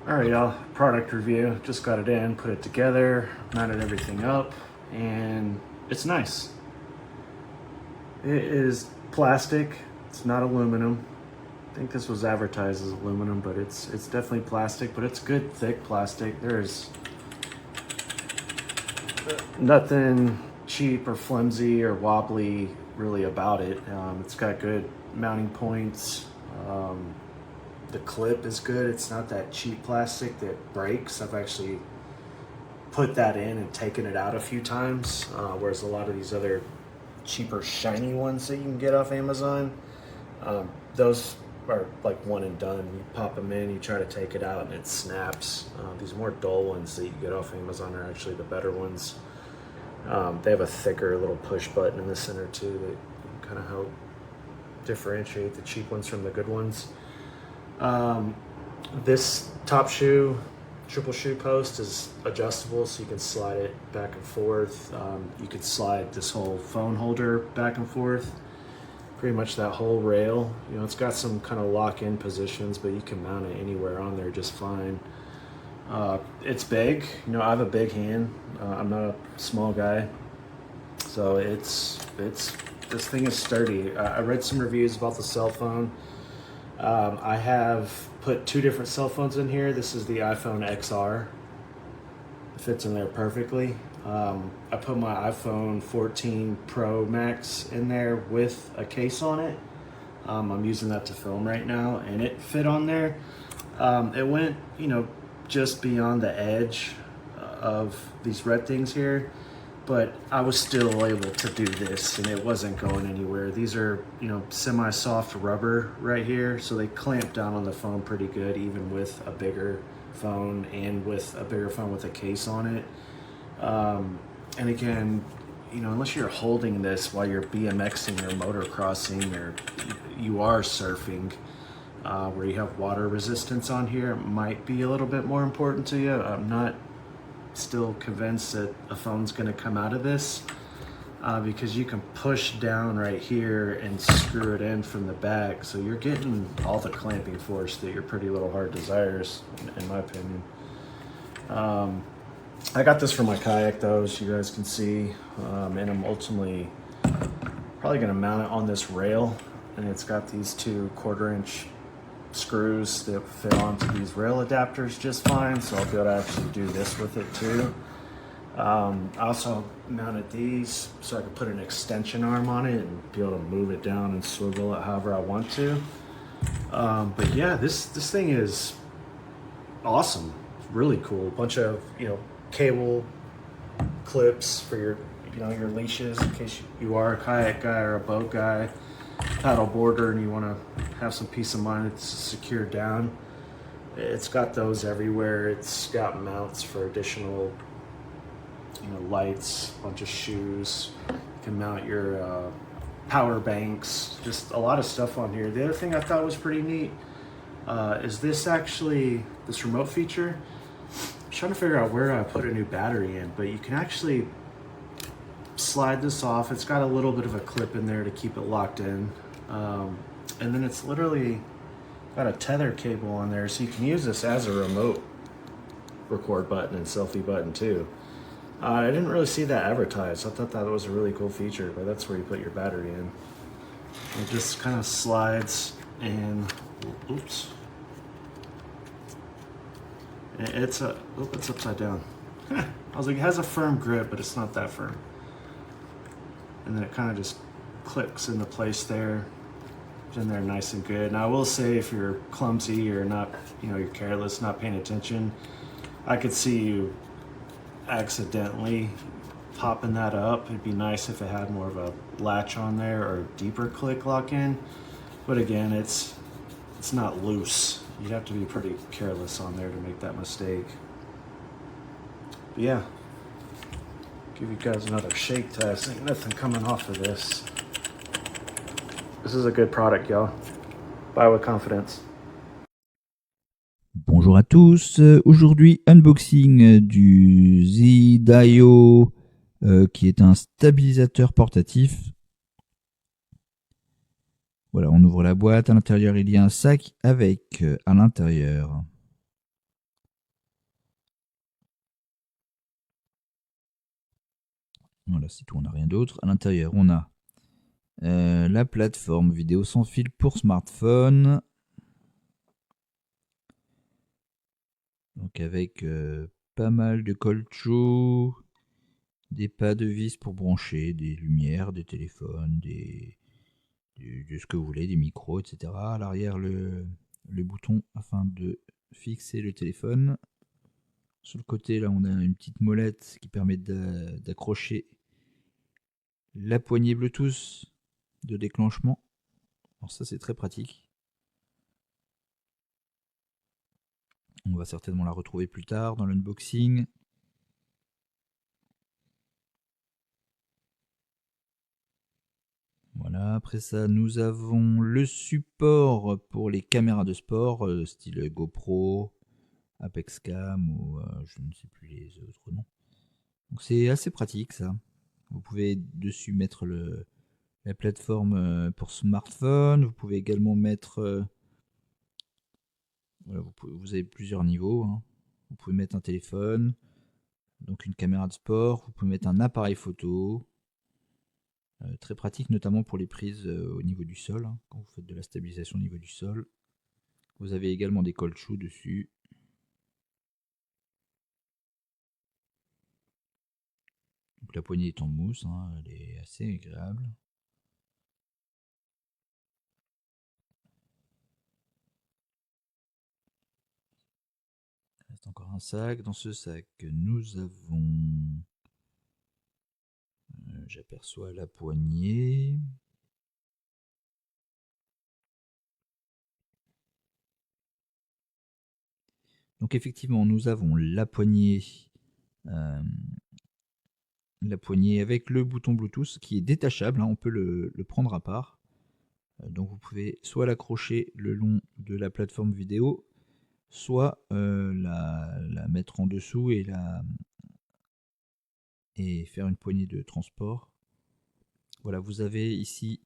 Alright y'all, product review. Just got it in, put it together, mounted everything up, and it's nice. It is plastic, it's not aluminum. I think this was advertised as aluminum, but it's definitely plastic, but it's good thick plastic. There's nothing cheap or flimsy or wobbly really about it. It's got good mounting points. The clip is good. It's not that cheap plastic that breaks. I've actually put that in and taken it out a few times, whereas a lot of these other cheaper shiny ones that you can get off Amazon, those are like one and done. You pop them in, you try to take it out and it snaps. These more dull ones that you get off Amazon are actually the better ones. They have a thicker little push button in the center too that kind of help differentiate the cheap ones from the good ones. This top shoe, triple shoe post is adjustable, so you can slide it back and forth. You could slide this whole phone holder back and forth. Pretty much that whole rail. You know, it's got some kind of lock-in positions, but you can mount it anywhere on there just fine. It's big. You know, I have a big hand. I'm not a small guy, so this thing is sturdy. I read some reviews about the cell phone. I have put two different cell phones in here. This is the iPhone XR. It fits in there perfectly. I put my iPhone 14 Pro Max in there with a case on it. I'm using that to film right now, and it fit on there. It went, you know, just beyond the edge of these red things here, but I was still able to do this and it wasn't going anywhere. These are, you know, semi-soft rubber right here, so they clamp down on the phone pretty good, even with a bigger phone and with a bigger phone with a case on it. And again, you know, unless you're holding this while you're BMXing or motocrossing or you are surfing, where you have water resistance on here, it might be a little bit more important to you. I'm not still convinced that a phone's going to come out of this, because you can push down right here and screw it in from the back, so you're getting all the clamping force that your Pretty Little Heart desires, in my opinion. I got this for my kayak though, as you guys can see, and I'm ultimately probably going to mount it on this rail, and it's got these two 1/4-inch screws that fit onto these rail adapters just fine, so I'll be able to actually do this with it too. I also mounted these so I could put an extension arm on it and be able to move it down and swivel it however I want to. But yeah, this thing is awesome. It's really cool. A bunch of, you know, cable clips for your, you know, your leashes in case you are a kayak guy or a boat guy, paddle boarder, and you want to have some peace of mind it's secured down. It's got those everywhere. It's got mounts for additional, you know, lights, a bunch of shoes. You can mount your power banks, just a lot of stuff on here. The other thing I thought was pretty neat is this remote feature. I'm trying to figure out where I put a new battery in, but you can actually slide this off. It's got a little bit of a clip in there to keep it locked in. And then it's literally got a tether cable on there, so you can use this as a remote record button and selfie button too. I didn't really see that advertised. I thought that was a really cool feature, but that's where you put your battery in. It just kind of slides and, oops. It's upside down. I was like, it has a firm grip, but it's not that firm. And then it kind of just clicks into place there. It's in there nice and good. Now I will say, if you're clumsy or not, you know, you're careless, not paying attention, I could see you accidentally popping that up. It'd be nice if it had more of a latch on there or a deeper click lock in. But again, it's not loose. You'd have to be pretty careless on there to make that mistake. But yeah, give you guys another shake test. Ain't nothing coming off of this. This is a good product, y'all. Buy with confidence. Bonjour à tous, aujourd'hui unboxing du Zeadio qui est un stabilisateur portatif. Voilà, on ouvre la boîte, à l'intérieur il y a un sac avec à l'intérieur Voilà, c'est tout, on n'a rien d'autre. À l'intérieur, on a la plateforme vidéo sans fil pour smartphone. Donc avec pas mal de caoutchouc, des pas de vis pour brancher, des lumières, des téléphones, de ce que vous voulez, des micros, etc. À l'arrière, le bouton afin de fixer le téléphone. Sur le côté, là, on a une petite molette qui permet d'accrocher la poignée Bluetooth de déclenchement. Alors ça, c'est très pratique. On va certainement la retrouver plus tard dans l'unboxing. Voilà, après ça, nous avons le support pour les caméras de sport, style GoPro, Apex Cam ou je ne sais plus les autres noms. Donc c'est assez pratique ça. Vous pouvez dessus mettre la plateforme pour smartphone. Vous pouvez également mettre... voilà, vous avez plusieurs niveaux, hein. Vous pouvez mettre un téléphone, donc une caméra de sport. Vous pouvez mettre un appareil photo. Très pratique notamment pour les prises au niveau du sol, hein, quand vous faites de la stabilisation au niveau du sol. Vous avez également des caoutchoucs dessus. Donc la poignée est en mousse, hein, elle est assez agréable. Il reste encore un sac. Dans ce sac, nous avons... j'aperçois la poignée. Donc effectivement, nous avons la poignée avec le bouton Bluetooth qui est détachable, hein, on peut le prendre à part. Donc vous pouvez soit l'accrocher le long de la plateforme vidéo, soit la mettre en dessous et faire une poignée de transport. Voilà, vous avez ici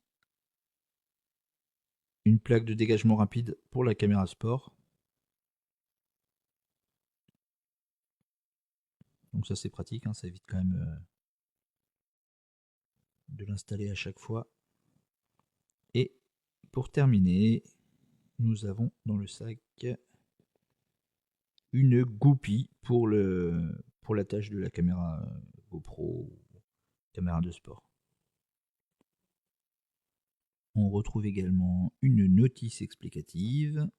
une plaque de dégagement rapide pour la caméra sport. Donc ça c'est pratique, hein, ça évite quand même de l'installer à chaque fois. Et pour terminer, nous avons dans le sac une goupille pour l'attache de la caméra GoPro ou caméra de sport. On retrouve également une notice explicative.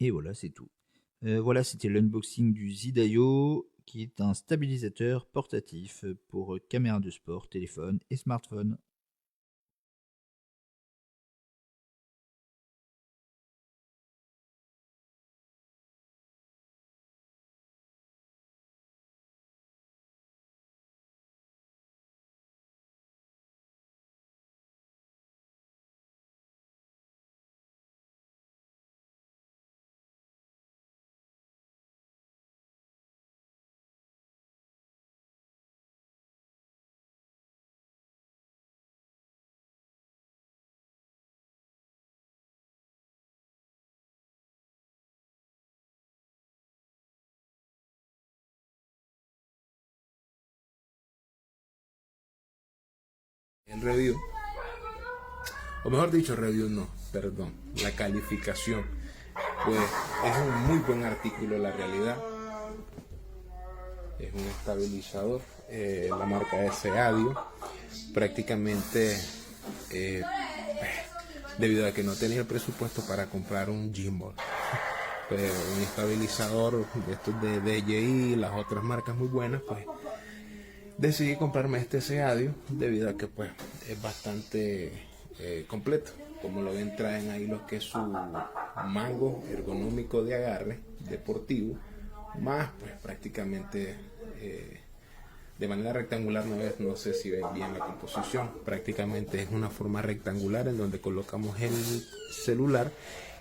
Et voilà, c'est tout. Voilà, c'était l'unboxing du Zeadio, qui est un stabilisateur portatif pour caméra de sport, téléphone et smartphone. El review, o mejor dicho, review no, perdón, la calificación, pues es un muy buen artículo, la realidad. Es un estabilizador, la marca es Zeadio. Prácticamente debido a que no tenía el presupuesto para comprar un gimbal, pues un estabilizador de estos de DJI, las otras marcas muy buenas, pues decidí comprarme este Zeadio debido a que pues es bastante completo. Como lo ven, traen ahí lo que es su mango ergonómico de agarre deportivo, más pues prácticamente de manera rectangular, no sé si ven bien la composición, prácticamente es una forma rectangular en donde colocamos el celular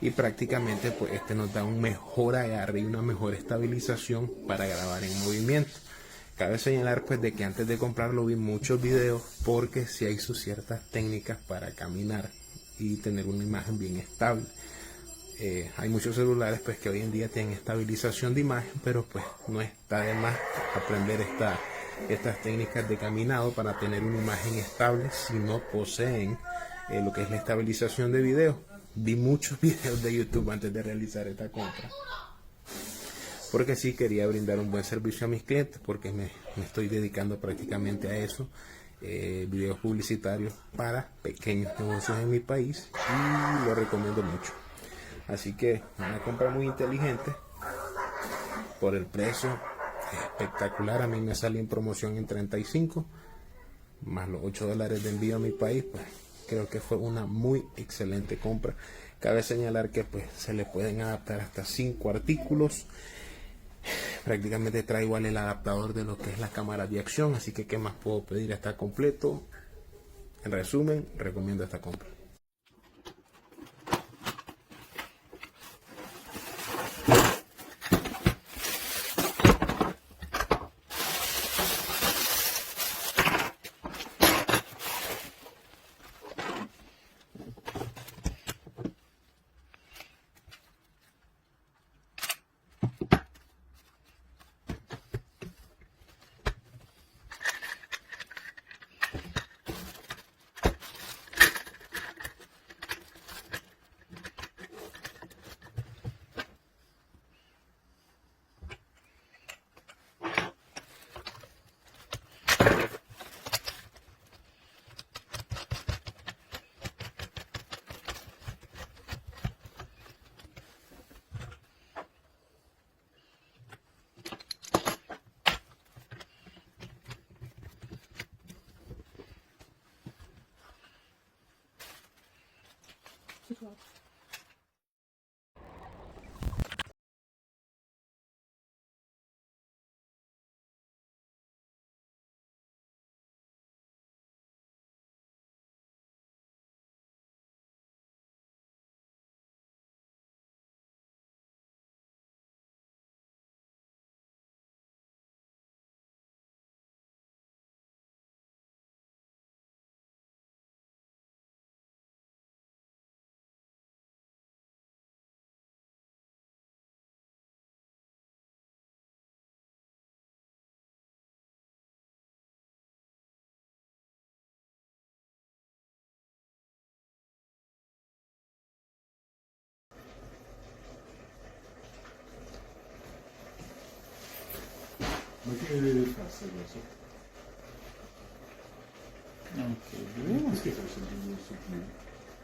y prácticamente pues este nos da un mejor agarre y una mejor estabilización para grabar en movimiento. Cabe señalar pues de que antes de comprarlo vi muchos videos porque sí hay sus ciertas técnicas para caminar y tener una imagen bien estable. Hay muchos celulares pues que hoy en día tienen estabilización de imagen, pero pues no está de más aprender esta estas técnicas de caminado para tener una imagen estable si no poseen lo que es la estabilización de video. Vi muchos videos de YouTube antes de realizar esta compra, porque sí quería brindar un buen servicio a mis clientes, porque me estoy dedicando prácticamente a eso, videos publicitarios para pequeños negocios en mi país, y lo recomiendo mucho. Así que una compra muy inteligente por el precio espectacular. A mí me sale en promoción en 35 más los $8 de envío a mi país. Pues creo que fue una muy excelente compra. Cabe señalar que pues se le pueden adaptar hasta 5 artículos. Prácticamente trae igual el adaptador de lo que es la cámara de acción, así que qué más puedo pedir. Está completo. En resumen, recomiendo esta compra.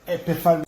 E per fare